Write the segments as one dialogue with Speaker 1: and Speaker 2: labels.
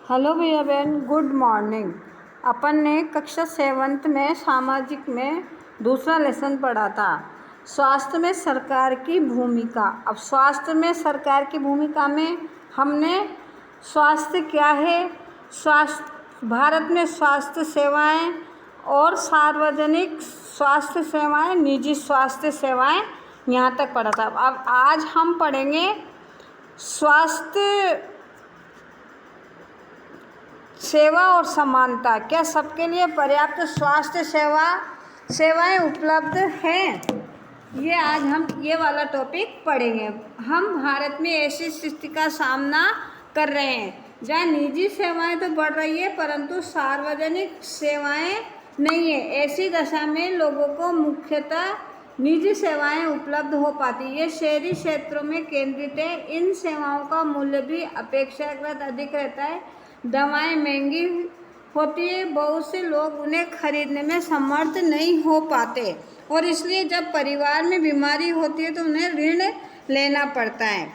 Speaker 1: Hello भैया बहन, good morning. अपन ने कक्षा 7th में सामाजिक में दूसरा लेसन पढ़ा था, स्वास्थ्य में सरकार की भूमिका। अब स्वास्थ्य में सरकार की भूमिका में हमने स्वास्थ्य क्या है, स्वास्थ्य भारत में स्वास्थ्य सेवाएं और सार्वजनिक स्वास्थ्य सेवाएं, निजी स्वास्थ्य सेवाएं, यहाँ तक पढ़ा था। अब आज हम पढ़ेंगे स्वास्थ्य सेवा और समानता। क्या सबके लिए पर्याप्त स्वास्थ्य सेवाएं उपलब्ध हैं? ये आज हम ये वाला टॉपिक पढ़ेंगे। हम भारत में ऐसी स्थिति का सामना कर रहे हैं जहाँ निजी सेवाएं तो बढ़ रही है परंतु सार्वजनिक सेवाएं नहीं है। ऐसी दशा में लोगों को मुख्यतः निजी सेवाएं उपलब्ध हो पाती। ये शहरी क्षेत्रों में केंद्रित है। इन सेवाओं का मूल्य भी अपेक्षाकृत अधिक रहता है। दवाएं महंगी होती है, बहुत से लोग उन्हें खरीदने में समर्थ नहीं हो पाते और इसलिए जब परिवार में बीमारी होती है तो उन्हें ऋण लेना पड़ता है।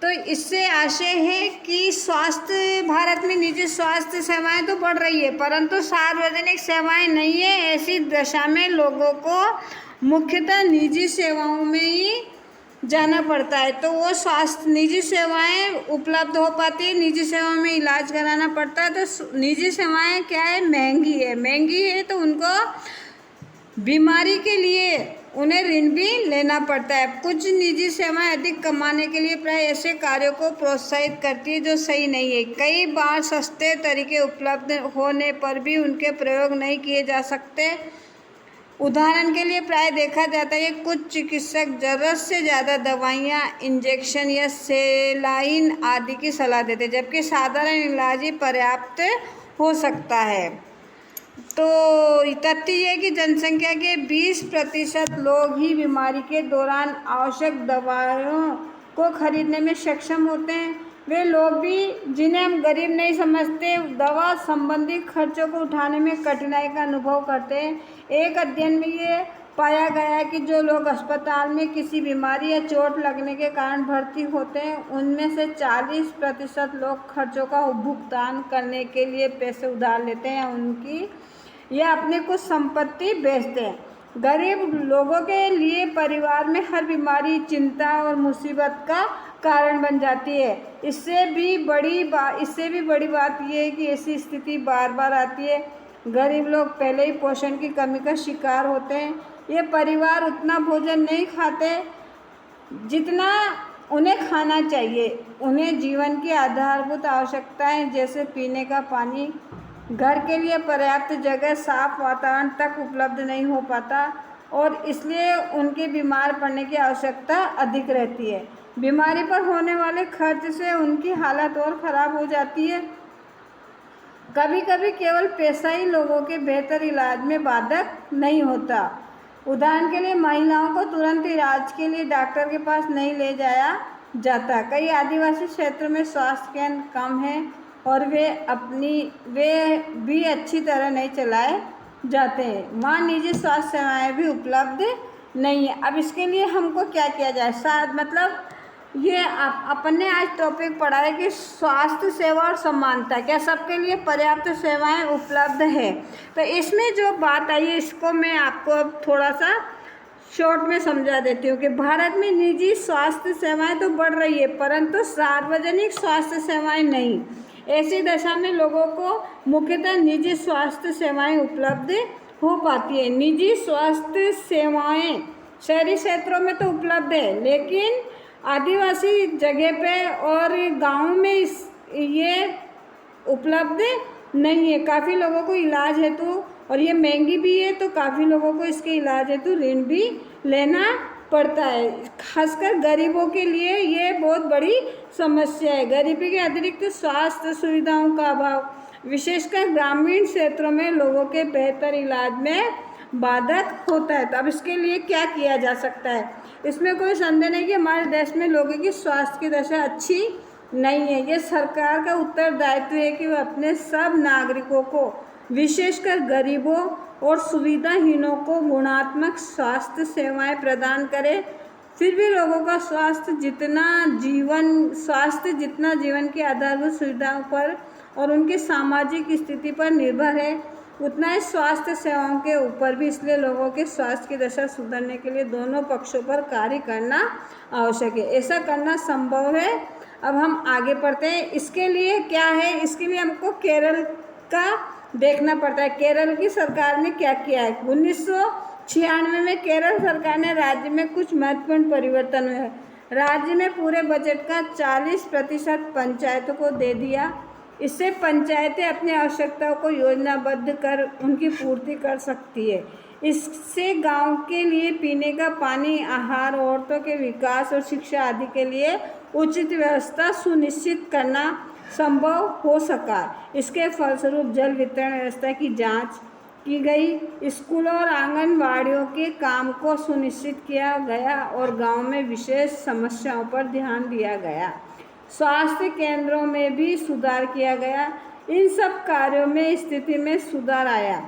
Speaker 1: तो इससे आशय है कि स्वास्थ्य भारत में निजी स्वास्थ्य सेवाएं तो बढ़ रही है परंतु सार्वजनिक सेवाएं नहीं है। ऐसी दशा में लोगों को मुख्यतः निजी सेवाओं में ही जाना पड़ता है तो वो स्वास्थ्य निजी सेवाएं उपलब्ध हो पाती है। निजी सेवाओं में इलाज कराना पड़ता है तो निजी सेवाएं क्या है, महंगी है तो उनको बीमारी के लिए उन्हें ऋण भी लेना पड़ता है। कुछ निजी सेवाएं अधिक कमाने के लिए प्राय ऐसे कार्यों को प्रोत्साहित करती है जो सही नहीं है। कई बार सस्ते तरीके उपलब्ध होने पर भी उनके प्रयोग नहीं किए जा सकते। उदाहरण के लिए प्राय देखा जाता है कुछ चिकित्सक ज़रूरत से ज़्यादा दवाइयाँ, इंजेक्शन या सेलाइन आदि की सलाह देते हैं जबकि साधारण इलाज ही पर्याप्त हो सकता है। तो तथ्य ये कि जनसंख्या के 20% लोग ही बीमारी के दौरान आवश्यक दवाओं को खरीदने में सक्षम होते हैं। वे लोग भी जिन्हें हम गरीब नहीं समझते दवा संबंधी खर्चों को उठाने में कठिनाई का अनुभव करते हैं। एक अध्ययन में ये पाया गया है कि जो लोग अस्पताल में किसी बीमारी या चोट लगने के कारण भर्ती होते हैं उनमें से 40% लोग खर्चों का भुगतान करने के लिए पैसे उधार लेते हैं उनकी या अपनी कुछ संपत्ति बेचते हैं। गरीब लोगों के लिए परिवार में हर बीमारी चिंता और मुसीबत का कारण बन जाती है। इससे भी बड़ी बात यह है कि ऐसी स्थिति बार बार आती है। गरीब लोग पहले ही पोषण की कमी का शिकार होते हैं। ये परिवार उतना भोजन नहीं खाते जितना उन्हें खाना चाहिए। उन्हें जीवन की आधारभूत आवश्यकताएं जैसे पीने का पानी, घर के लिए पर्याप्त जगह, साफ वातावरण तक उपलब्ध नहीं हो पाता और इसलिए उनके बीमार पड़ने की आवश्यकता अधिक रहती है। बीमारी पर होने वाले खर्च से उनकी हालत और ख़राब हो जाती है। कभी कभी केवल पैसा ही लोगों के बेहतर इलाज में बाधक नहीं होता। उदाहरण के लिए महिलाओं को तुरंत इलाज के लिए डॉक्टर के पास नहीं ले जाया जाता। कई आदिवासी क्षेत्रों में स्वास्थ्य केंद्र कम हैं और वे भी अच्छी तरह नहीं चलाए जाते हैं। वहाँ निजी स्वास्थ्य सेवाएं भी उपलब्ध नहीं है। अब इसके लिए हमको क्या किया जाए? मतलब ये अपन ने आज टॉपिक पढ़ा है कि स्वास्थ्य सेवा और समानता, क्या सबके लिए पर्याप्त सेवाएं उपलब्ध है। तो इसमें जो बात आई है इसको मैं आपको थोड़ा सा शॉर्ट में समझा देती हूँ कि भारत में निजी स्वास्थ्य सेवाएं तो बढ़ रही है परंतु सार्वजनिक स्वास्थ्य सेवाएं नहीं। ऐसी दशा में लोगों को मुख्यतः निजी स्वास्थ्य सेवाएं उपलब्ध हो पाती है। निजी स्वास्थ्य सेवाएं शहरी क्षेत्रों में तो उपलब्ध है लेकिन आदिवासी जगह पे और गाँव में ये उपलब्ध नहीं है। काफ़ी लोगों को इलाज हेतु और ये महंगी भी है तो काफ़ी लोगों को इसके इलाज हेतु ऋण भी लेना पड़ता है। खासकर गरीबों के लिए ये बहुत बड़ी समस्या है। गरीबी के अतिरिक्त स्वास्थ्य सुविधाओं का अभाव विशेषकर ग्रामीण क्षेत्रों में लोगों के बेहतर इलाज में बाधक होता है। तो अब इसके लिए क्या किया जा सकता है? इसमें कोई संदेह नहीं कि हमारे देश में लोगों की स्वास्थ्य की दशा अच्छी नहीं है। ये सरकार का उत्तरदायित्व है कि वह अपने सब नागरिकों को विशेषकर गरीबों और सुविधाहीनों को गुणात्मक स्वास्थ्य सेवाएं प्रदान करे। फिर भी लोगों का स्वास्थ्य जितना जीवन की आधारभूत सुविधाओं पर और उनकी सामाजिक स्थिति पर निर्भर है, उतना ही स्वास्थ्य सेवाओं के ऊपर भी। इसलिए लोगों के स्वास्थ्य की दशा सुधरने के लिए दोनों पक्षों पर कार्य करना आवश्यक है। ऐसा करना संभव है। अब हम आगे बढ़ते हैं। इसके लिए क्या है, इसके लिए हमको केरल का देखना पड़ता है। केरल की सरकार ने क्या किया है। 1996 में केरल सरकार ने राज्य में कुछ महत्वपूर्ण परिवर्तन हुए। राज्य में पूरे बजट का 40% पंचायतों को दे दिया। इससे पंचायतें अपनी आवश्यकताओं को योजनाबद्ध कर उनकी पूर्ति कर सकती है। इससे गांव के लिए पीने का पानी, आहार, औरतों के विकास और शिक्षा आदि के लिए उचित व्यवस्था सुनिश्चित करना संभव हो सका। इसके फलस्वरूप जल वितरण व्यवस्था की जांच की गई, स्कूलों और आंगनबाड़ियों के काम को सुनिश्चित किया गया और गांव में विशेष समस्याओं पर ध्यान दिया गया। स्वास्थ्य केंद्रों में भी सुधार किया गया। इन सब कार्यों में स्थिति में सुधार आया।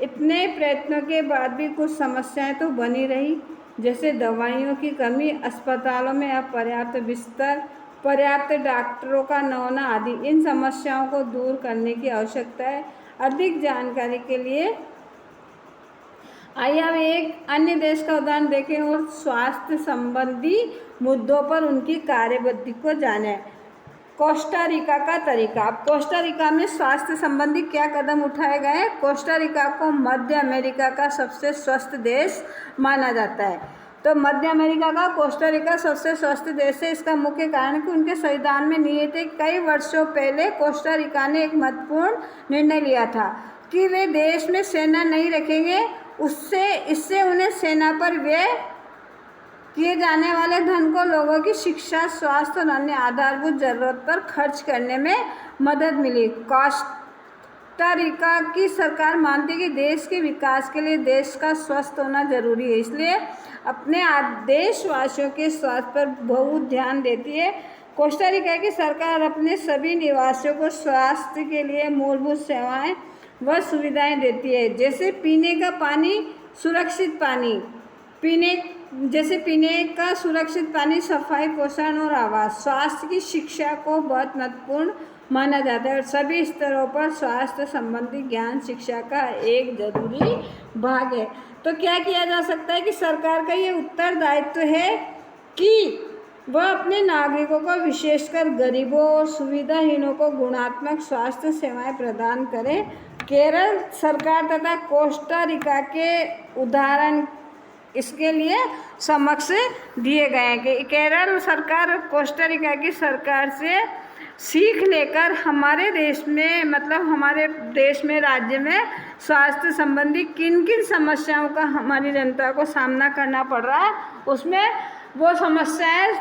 Speaker 1: इतने प्रयत्नों के बाद भी कुछ समस्याएं तो बनी रही, जैसे दवाइयों की कमी, अस्पतालों में अपर्याप्त बिस्तर, पर्याप्त डॉक्टरों का न होना आदि। इन समस्याओं को दूर करने की आवश्यकता है। अधिक जानकारी के लिए आइए हम एक अन्य देश का उदाहरण देखें और स्वास्थ्य संबंधी मुद्दों पर उनकी कार्यपद्धति को जानें। कोस्टा रिका का तरीका। अब कोस्टा रिका में स्वास्थ्य संबंधी क्या कदम उठाए गए हैं। कोस्टा रिका को मध्य अमेरिका का सबसे स्वस्थ देश माना जाता है। तो मध्य अमेरिका का कोस्टा रिका सबसे स्वस्थ देश है। इसका मुख्य कारण कि उनके संविधान में निहित है। कई वर्षों पहले कोस्टा रिका ने एक महत्वपूर्ण निर्णय लिया था कि वे देश में सेना नहीं रखेंगे। इससे उन्हें सेना पर व्यय किए जाने वाले धन को लोगों की शिक्षा, स्वास्थ्य और अन्य आधारभूत जरूरत पर खर्च करने में मदद मिली। कोस्टा रिका की सरकार मानती है कि देश के विकास के लिए देश का स्वस्थ होना जरूरी है, इसलिए अपने देशवासियों के स्वास्थ्य पर बहुत ध्यान देती है। कोस्टा रिका की सरकार अपने सभी निवासियों को स्वास्थ्य के लिए मूलभूत सेवाएं व सुविधाएं देती है, जैसे पीने का पानी, सुरक्षित पानी, पीने का सुरक्षित पानी, सफाई, पोषण और आवास। स्वास्थ्य की शिक्षा को बहुत महत्वपूर्ण माना जाता है और सभी स्तरों पर स्वास्थ्य संबंधी ज्ञान शिक्षा का एक जरूरी भाग है। तो क्या किया जा सकता है कि सरकार का ये उत्तरदायित्व है कि वह अपने नागरिकों को, विशेषकर गरीबों और सुविधाहीनों को गुणात्मक स्वास्थ्य सेवाएं प्रदान करे। केरल सरकार तथा कोस्टा रिका के उदाहरण इसके लिए समक्ष दिए गए हैं कि केरल सरकार और कोस्टा रिका की सरकार से सीख लेकर हमारे देश में राज्य में स्वास्थ्य संबंधी किन किन समस्याओं का हमारी जनता को सामना करना पड़ रहा है, उसमें वो समस्याएं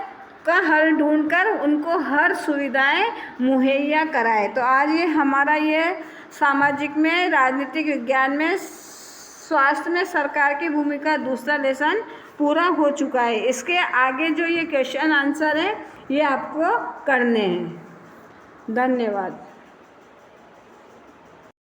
Speaker 1: का हल ढूंढकर उनको हर सुविधाएं मुहैया कराए। तो आज ये हमारा ये सामाजिक में, राजनीतिक विज्ञान में, स्वास्थ्य में सरकार की भूमिका दूसरा लेसन पूरा हो चुका है। इसके आगे जो ये क्वेश्चन आंसर है ये आपको करने हैं। धन्यवाद।